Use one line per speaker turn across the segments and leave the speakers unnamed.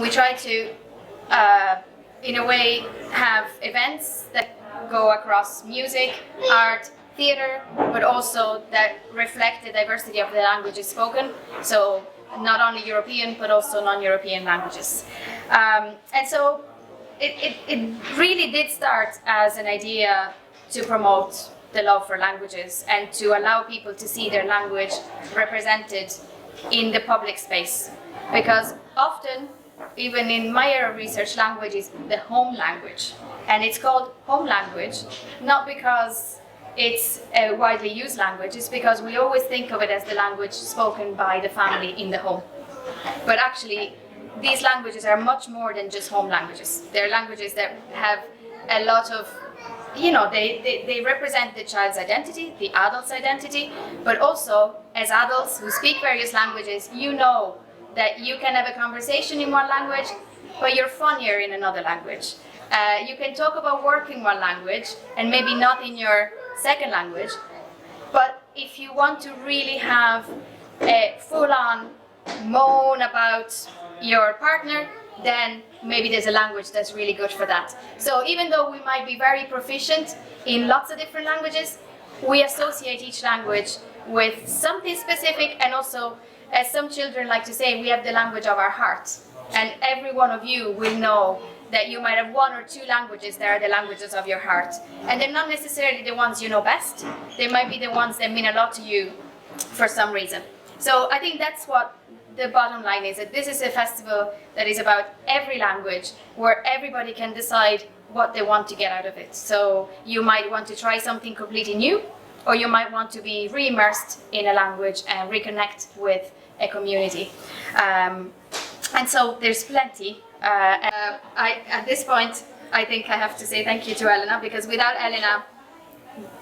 we try to, in a way, have events that go across music, art, theater, but also that reflect the diversity of the languages spoken. So not only European, but also non-European languages. And so it really did start as an idea to promote the love for languages and to allow people to see their language represented in the public space. Because often, even in my area of research, language is the home language. And it's called home language, not because it's a widely used language, it's because we always think of it as the language spoken by the family in the home. But actually, these languages are much more than just home languages. They're languages that have a lot of, they represent the child's identity, the adult's identity, but also as adults who speak various languages, you know that you can have a conversation in one language, but you're funnier in another language. You can talk about work in one language and maybe not in your second language, but if you want to really have a full-on moan about your partner, then maybe there's a language that's really good for that. So even though we might be very proficient in lots of different languages, we associate each language with something specific, and also, as some children like to say, we have the language of our heart. And every one of you will know that you might have one or two languages that are the languages of your heart. And they're not necessarily the ones you know best. They might be the ones that mean a lot to you for some reason. So I think that's what the bottom line is, that this is a festival that is about every language, where everybody can decide what they want to get out of it. So you might want to try something completely new, or you might want to be re-immersed in a language and reconnect with a community. And so there's plenty. At this point, I think I have to say thank you to Elena, because without Elena,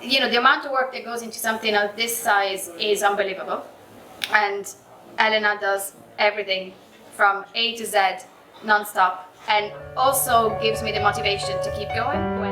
the amount of work that goes into something of this size is unbelievable. And Elena does everything from A to Z, non-stop, and also gives me the motivation to keep going.